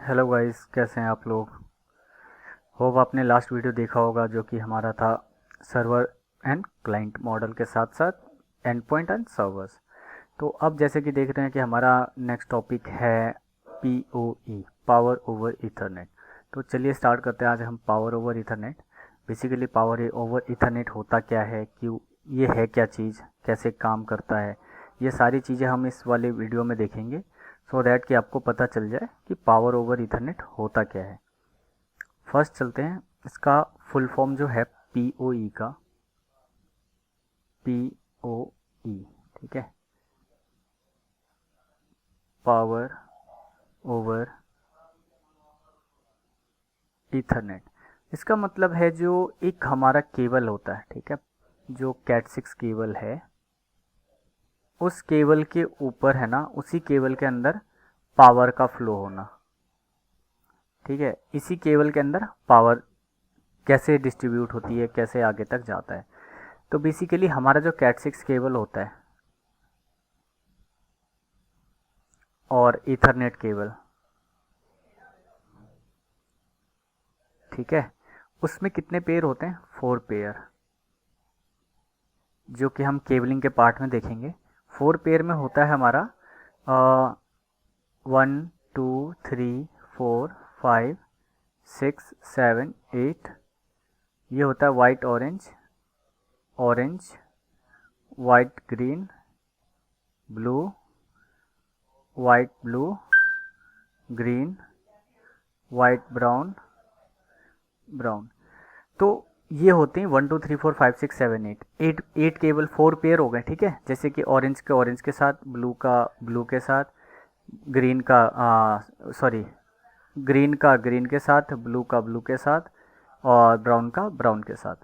Hello guys, कैसे हैं आप लोग। होप आपने लास्ट वीडियो देखा होगा जो कि हमारा था सर्वर एंड क्लाइंट मॉडल के साथ साथ एंड पॉइंट एंड सर्वर्स। तो अब जैसे कि देख रहे हैं कि हमारा नेक्स्ट टॉपिक है पीओई, पावर ओवर इथरनेट। तो चलिए स्टार्ट करते हैं आज हम power over Ethernet. Basically power over Ethernet होता क्या है, क्यों ये है, क्या चीज़, कैसे काम करता है, ये सारी चीज़ें हम इस वाले वीडियो में देखेंगे सो दैट कि आपको पता चल जाए कि पावर ओवर इथरनेट होता क्या है। फर्स्ट चलते हैं, इसका फुल फॉर्म जो है पीओई का, पीओई, ठीक है, पावर ओवर ईथरनेट। इसका मतलब है जो एक हमारा केबल होता है, ठीक है, जो कैट 6 केबल है, उस केबल के ऊपर है ना, उसी केबल के अंदर पावर का फ्लो होना। ठीक है, इसी केबल के अंदर पावर कैसे डिस्ट्रीब्यूट होती है, कैसे आगे तक जाता है। तो बेसिकली हमारा जो कैट 6 केबल होता है और ईथरनेट केबल, ठीक है, उसमें कितने पेयर होते हैं, 4 पेयर, जो कि हम केबलिंग के पार्ट में देखेंगे। 4 पेयर में होता है हमारा 1 2 3 4 5 6 7 8। ये होता है white orange, orange white green, blue white blue, green white brown, brown. तो ये होते हैं 1 2 3 4 5 6 7 8, एट केबल, 4 पेयर हो गए, ठीक है। जैसे कि ऑरेंज के साथ, ब्लू का ब्लू के साथ, ग्रीन का सॉरी, ग्रीन का ग्रीन के साथ, ब्लू का ब्लू के साथ, और ब्राउन का ब्राउन के साथ।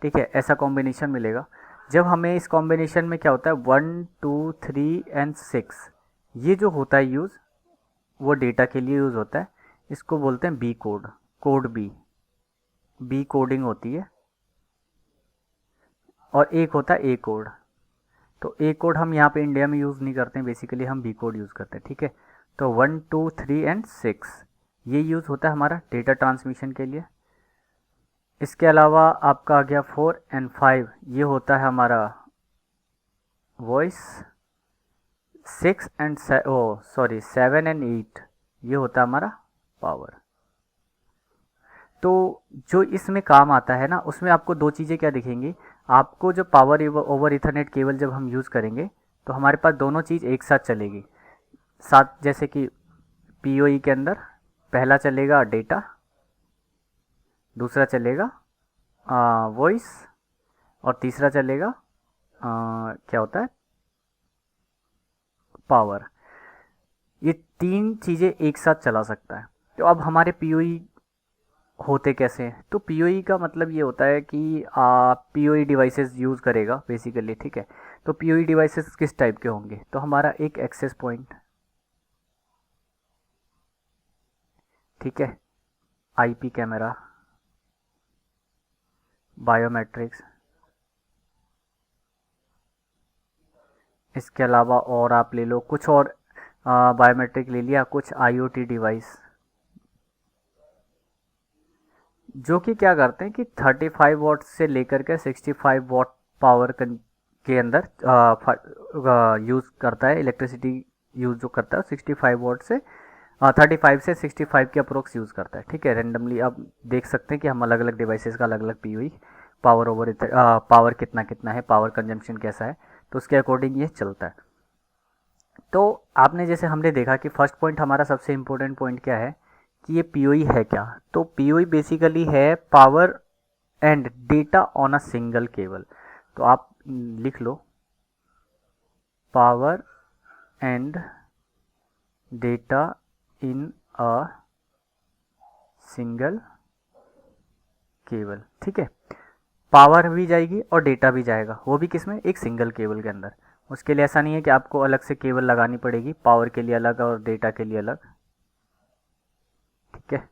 ठीक है, ऐसा कॉम्बिनेशन मिलेगा। जब हमें इस कॉम्बिनेशन में क्या होता है, 1 2 3 एंड 6, ये जो होता है यूज़, वो डेटा के लिए यूज़ होता है। इसको बोलते हैं B code, code B, B coding होती है। और एक होता है ए कोड। तो ए कोड हम यहाँ पे इंडिया में यूज़ नहीं करते हैं, बेसिकली हम बी कोड यूज़ करते हैं, ठीक है। तो 1 2 3 एंड 6 ये यूज़ होता है हमारा डेटा ट्रांसमिशन के लिए। इसके अलावा आपका आ गया 4 एंड 5, ये होता है हमारा वॉइस। 7 एंड 8 ये होता है हमारा पावर। तो जो इसमें काम आता है ना, उसमें आपको दो चीज़ें क्या दिखेंगी। आपको जो पावर ओवर इथरनेट केबल जब हम यूज़ करेंगे, तो हमारे पास दोनों चीज़ एक साथ चलेगी, साथ। जैसे कि पीओई के अंदर पहला चलेगा डेटा, दूसरा चलेगा वॉइस, और तीसरा चलेगा क्या होता है, पावर। ये तीन चीज़ें एक साथ चला सकता है। तो अब हमारे पीओई होते कैसे हैं, तो पीओई का मतलब ये होता है कि पीओई डिवाइसेस यूज़ करेगा बेसिकली, ठीक है। तो पीओई डिवाइसेस किस टाइप के होंगे, तो हमारा एक एक्सेस पॉइंट, ठीक है, आईपी कैमरा, बायोमेट्रिक्स, इसके अलावा और आप ले लो कुछ और, बायोमेट्रिक ले लिया, कुछ आईओटी डिवाइस, जो कि क्या करते हैं कि 35 वॉट से लेकर के 65 वॉट पावर के अंदर यूज़ करता है। इलेक्ट्रिसिटी यूज़ जो करता है 65 वॉट से 35 से 65 के अप्रोक्स यूज़ करता है, ठीक है। रेंडमली आप देख सकते हैं कि हम अलग अलग डिवाइसेस का अलग अलग पीओई, पावर ओवर पावर कितना कितना है, पावर कंजम्पशन कैसा है, तो उसके अकॉर्डिंग ये चलता है। तो आपने जैसे हमने देखा कि फर्स्ट पॉइंट हमारा सबसे इम्पोर्टेंट पॉइंट क्या है, कि ये पीओई है क्या। तो पीओई बेसिकली है power and data on a single cable. तो आप लिख लो, power and data in a single cable, ठीक है। पावर भी जाएगी और डेटा भी जाएगा, वो भी किसमें, एक सिंगल केबल के अंदर। उसके लिए ऐसा नहीं है कि आपको अलग से केबल लगानी पड़ेगी, पावर के लिए अलग और डेटा के लिए अलग, ठीक है।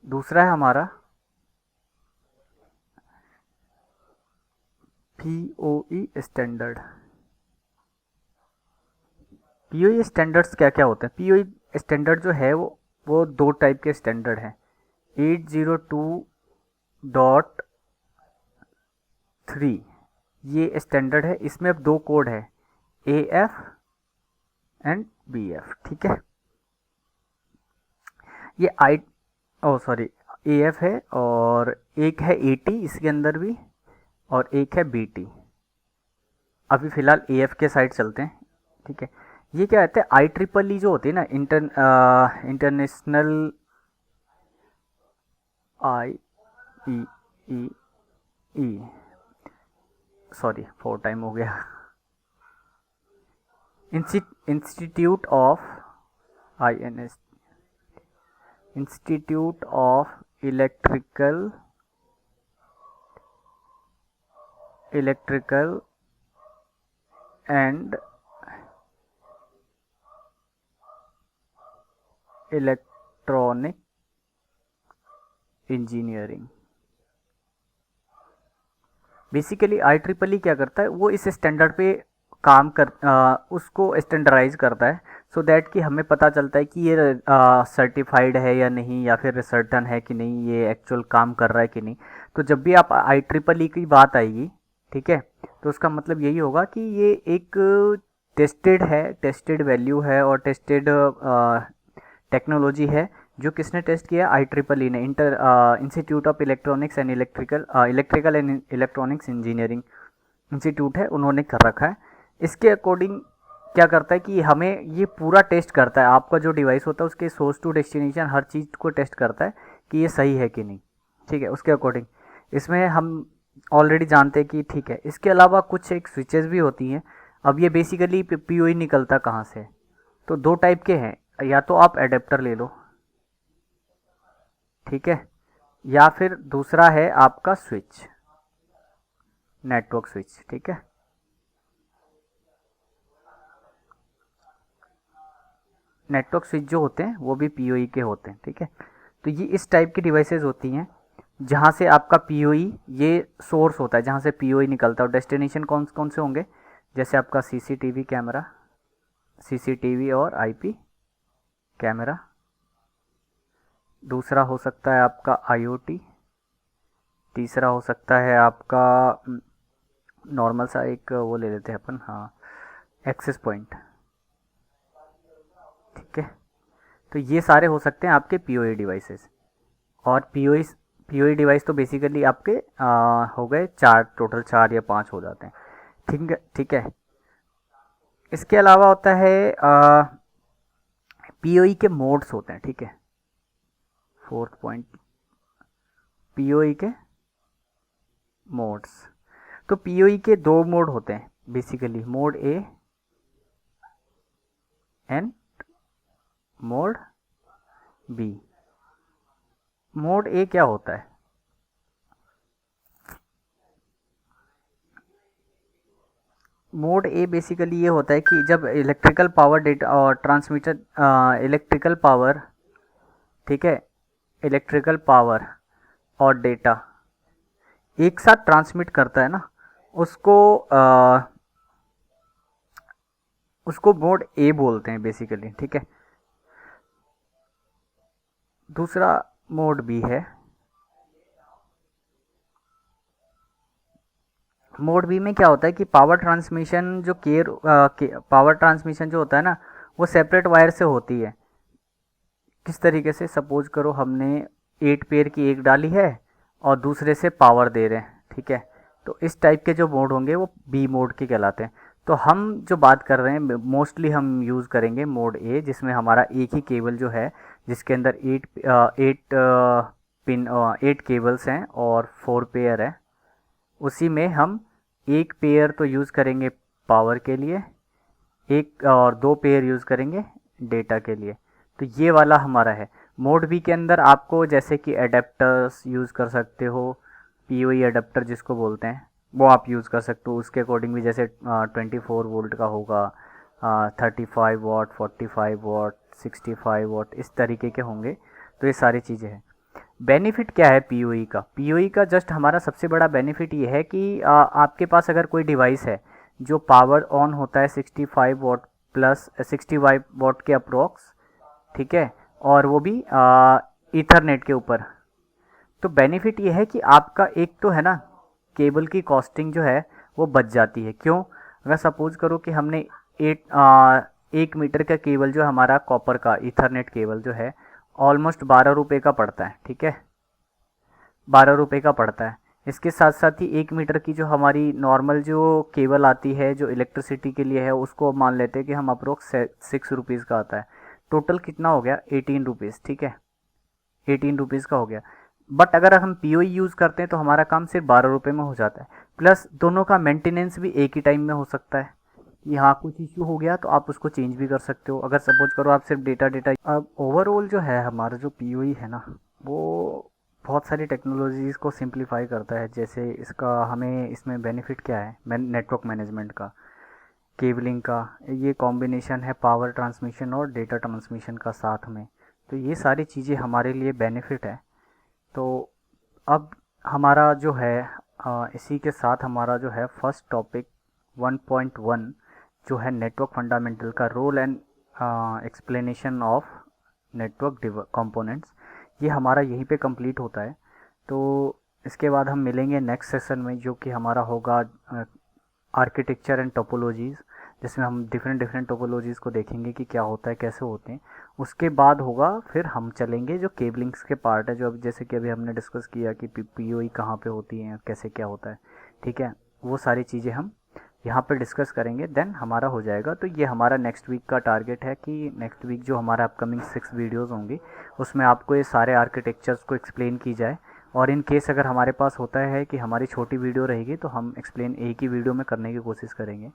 दूसरा है हमारा पीओई स्टैंडर्ड, पीओई स्टैंडर्ड्स क्या क्या होते हैं? पीओई स्टैंडर्ड जो है वो दो टाइप के स्टैंडर्ड हैं। 802.3 ये स्टैंडर्ड है, इसमें अब दो कोड है, A F and B F. ठीक है, ये आई ओ सॉरी ए एफ है और एक है ए टी इसके अंदर भी, और एक है बी टी। अभी फ़िलहाल ए एफ के साइड चलते हैं। ठीक है, ये क्या कहते हैं, आई ट्रिपल ई जो होती है ना, international I E E E sorry 4 time हो गया, institute of I N S institute of electrical and electronic engineering. Basically I triple E क्या करता है, वो इस स्टैंडर्ड पे काम कर उसको स्टैंडर्डाइज करता है, सो दैट कि हमें पता चलता है कि ये सर्टिफाइड है या नहीं, या फिर सर्टन है कि नहीं, ये एक्चुअल काम कर रहा है कि नहीं। तो जब भी आप आई ट्रिपल ई की बात आएगी, ठीक है, तो उसका मतलब यही होगा कि ये एक टेस्टेड है, टेस्टेड वैल्यू है और टेस्टेड टेक्नोलॉजी है, जो किसने टेस्ट किया, आई ट्रिपल ई ने, institute of electronics and electrical and electronics engineering institute है, उन्होंने कर रखा है। इसके अकॉर्डिंग क्या करता है कि हमें ये पूरा टेस्ट करता है, आपका जो डिवाइस होता है उसके सोर्स टू डेस्टिनेशन हर चीज़ को टेस्ट करता है कि ये सही है कि नहीं। ठीक है, उसके अकॉर्डिंग इसमें हम ऑलरेडी जानते हैं कि ठीक है। इसके अलावा कुछ एक स्विचेस भी होती हैं। अब ये बेसिकली पीओई निकलता कहाँ से, तो दो टाइप के हैं, या तो आप एडेप्टर ले लो, ठीक है, या फिर दूसरा है आपका स्विच, नेटवर्क स्विच। ठीक है, नेटवर्क स्विच जो होते हैं वो भी पीओई के होते हैं। ठीक है, तो ये इस टाइप की डिवाइसेस होती हैं जहाँ से आपका पीओई, ये सोर्स होता है जहाँ से पीओई निकलता है, और डेस्टिनेशन कौन कौन से होंगे, जैसे आपका सीसीटीवी कैमरा, सीसीटीवी और आईपी कैमरा, दूसरा हो सकता है आपका आईओटी, तीसरा हो सकता है आपका नॉर्मल सा एक वो ले लेते हैं अपन, हाँ, एक्सेस पॉइंट। ठीक है, तो ये सारे हो सकते हैं आपके पीओई डिवाइसेस। और पीओई डिवाइस तो बेसिकली आपके हो गए चार, टोटल 4 या 5 हो जाते हैं। ठीक है, ठीक है। इसके अलावा होता है पीओई के मोड्स होते हैं। ठीक है, 4th पॉइंट, पीओई के मोड्स। तो पीओई के दो मोड होते हैं basically, mode A and mode B. Mode A क्या होता है, मोड ए बेसिकली ये होता है कि जब इलेक्ट्रिकल पावर डेटा और ट्रांसमीटर, इलेक्ट्रिकल पावर, ठीक है, इलेक्ट्रिकल पावर और डेटा एक साथ ट्रांसमिट करता है ना, उसको उसको मोड ए बोलते हैं बेसिकली। ठीक है, दूसरा मोड बी है। मोड बी में क्या होता है कि पावर ट्रांसमिशन जो पावर ट्रांसमिशन जो होता है ना, वो सेपरेट वायर से होती है। किस तरीके से, सपोज करो हमने 8 पेयर की एक डाली है और दूसरे से पावर दे रहे हैं। ठीक है, तो इस टाइप के जो मोड होंगे वो बी मोड के कहलाते हैं। तो हम जो बात कर रहे हैं मोस्टली हम यूज़ करेंगे मोड ए, जिसमें हमारा एक ही केबल जो है, जिसके अंदर 8 केबल्स हैं और 4 पेयर है। उसी में हम एक पेयर तो यूज़ करेंगे पावर के लिए, एक और 2 पेयर यूज़ करेंगे डेटा के लिए। तो ये वाला हमारा है। मोड बी के अंदर आपको जैसे कि एडेप्टर्स यूज़ कर सकते हो, पीओई एडेप्टर जिसको बोलते हैं वो आप यूज़ कर सकते हो। उसके अकॉर्डिंग भी जैसे 24 वोल्ट का होगा, 35 वाट, 45 वाट, 65 वाट, इस तरीके के होंगे। तो ये सारी चीज़ें हैं। बेनिफिट क्या है पीओई का, पीओई का जस्ट हमारा सबसे बड़ा बेनिफिट ये है कि आपके पास अगर कोई डिवाइस है जो पावर ऑन होता है 65 वाट प्लस 60 वाट के अप्रोक्स, ठीक है, और वो भी ईथरनेट के ऊपर। तो बेनिफिट ये है कि आपका एक तो है ना केबल की कॉस्टिंग जो है वो बच जाती है। क्यों? अगर सपोज करो कि हमने 1 मीटर का केबल जो हमारा कॉपर का ईथरनेट केबल जो है ऑलमोस्ट 12 रुपये का पड़ता है, ठीक है, 12 रुपये का पड़ता है। इसके साथ साथ ही 1 मीटर की जो हमारी नॉर्मल जो केबल आती है जो इलेक्ट्रिसिटी के लिए है उसको मान लेते हैं कि हम अप्रोक्स 6 रुपीज़ का आता है। टोटल कितना हो गया? 18 रुपीज़, ठीक है, 18 रुपीज़ का हो गया। बट अगर हम पीओई यूज़ करते हैं तो हमारा काम सिर्फ 12 रुपये में हो जाता है, प्लस दोनों का मेंटेनेंस भी एक ही टाइम में हो सकता है। यहाँ कुछ इशू हो गया तो आप उसको चेंज भी कर सकते हो, अगर सपोज करो आप सिर्फ डेटा डेटा। अब ओवरऑल जो है हमारा जो पीओई है ना वो बहुत सारी टेक्नोलॉजीज़ को सिंप्लीफाई करता है। जैसे इसका हमें इसमें बेनिफिट क्या है? नेटवर्क मैनेजमेंट का, केबलिंग का, ये कॉम्बिनेशन है पावर ट्रांसमिशन और डेटा ट्रांसमिशन का साथ में। तो ये सारी चीज़ें हमारे लिए बेनिफिट है। तो अब हमारा जो है इसी के साथ हमारा जो है फर्स्ट टॉपिक 1.1 जो है नेटवर्क फंडामेंटल का role and explanation of network components, ये हमारा यहीं पे कंप्लीट होता है। तो इसके बाद हम मिलेंगे नेक्स्ट सेशन में जो कि हमारा होगा आर्किटेक्चर एंड टोपोलॉजीज़, जिसमें हम डिफरेंट डिफरेंट टोपोलॉजीज़ को देखेंगे कि क्या होता है, कैसे होते हैं। उसके बाद होगा फिर हम चलेंगे जो केबलिंग्स के पार्ट है, जो अब जैसे कि अभी हमने डिस्कस किया कि पीओई कहाँ पे होती है, कैसे क्या होता है, ठीक है, वो सारी चीज़ें हम यहाँ पे डिस्कस करेंगे, देन हमारा हो जाएगा। तो ये हमारा नेक्स्ट वीक का टारगेट है कि नेक्स्ट वीक जो हमारा अपकमिंग 6 वीडियोज़ होंगी उसमें आपको ये सारे आर्किटेक्चर्स को एक्सप्लेन की जाए। और इन केस अगर हमारे पास होता है कि हमारी छोटी वीडियो रहेगी तो हम एक्सप्लेन एक ही वीडियो में करने की कोशिश करेंगे।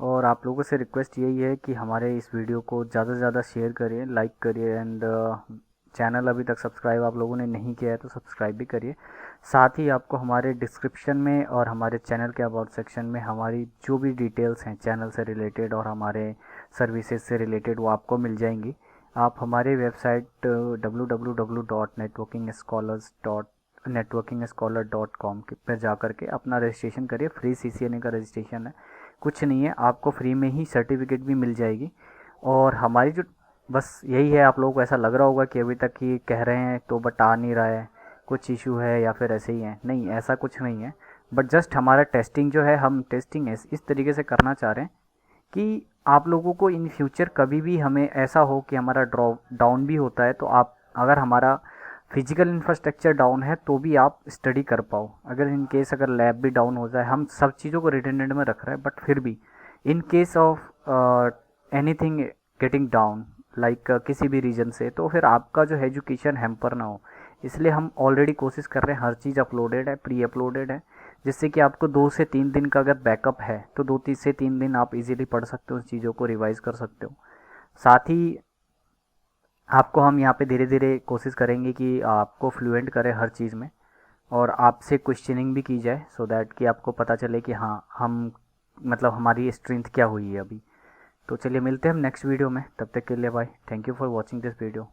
और आप लोगों से रिक्वेस्ट यही है कि हमारे इस वीडियो को ज़्यादा से ज़्यादा शेयर करिए, लाइक करिए, एंड चैनल अभी तक सब्सक्राइब आप लोगों ने नहीं किया है तो सब्सक्राइब भी करिए। साथ ही आपको हमारे डिस्क्रिप्शन में और हमारे चैनल के अबाउट सेक्शन में हमारी जो भी डिटेल्स हैं चैनल से रिलेटेड और हमारे सर्विसेज से रिलेटेड वो आपको मिल जाएंगी। आप हमारे वेबसाइट www.networkingscholars.com पर जा कर के अपना रजिस्ट्रेशन करिए। फ्री CCNA का रजिस्ट्रेशन है, कुछ नहीं है, आपको फ्री में ही सर्टिफिकेट भी मिल जाएगी। और हमारी जो बस यही है, आप लोगों को ऐसा लग रहा होगा कि अभी तक ये कह रहे हैं तो बट आ नहीं रहा है, कुछ इशू है या फिर ऐसे ही है। नहीं, ऐसा कुछ नहीं है, बट जस्ट हमारा टेस्टिंग जो है हम टेस्टिंग इस तरीके से करना चाह रहे हैं कि आप लोगों को इन फ्यूचर कभी भी हमें ऐसा हो कि हमारा ड्रॉप डाउन भी होता है तो आप अगर हमारा फिजिकल इंफ्रास्ट्रक्चर डाउन है तो भी आप स्टडी कर पाओ। अगर इन केस अगर लैब भी डाउन हो जाए, हम सब चीज़ों को रिटेंडेंट में रख रहे हैं, बट फिर भी in case of anything getting down like किसी भी रीजन से, तो फिर आपका जो एजुकेशन हैम्पर ना हो। इसलिए हम ऑलरेडी कोशिश कर रहे हैं, हर चीज़ अपलोडेड है, प्री अपलोडेड है, जिससे कि आपको 2 से 3 दिन का अगर बैकअप है तो 2 से 3 दिन आप इजीली पढ़ सकते हो, उस चीज़ों को रिवाइज कर सकते हो। साथ ही आपको हम यहाँ पे धीरे धीरे कोशिश करेंगे कि आपको फ्लुएंट करें हर चीज़ में, और आपसे क्वेश्चनिंग भी की जाए सो दैट कि आपको पता चले कि हाँ हम मतलब हमारी स्ट्रेंथ क्या हुई है अभी। तो चलिए मिलते हैं हम नेक्स्ट वीडियो में, तब तक के लिए bye, thank you for watching this video.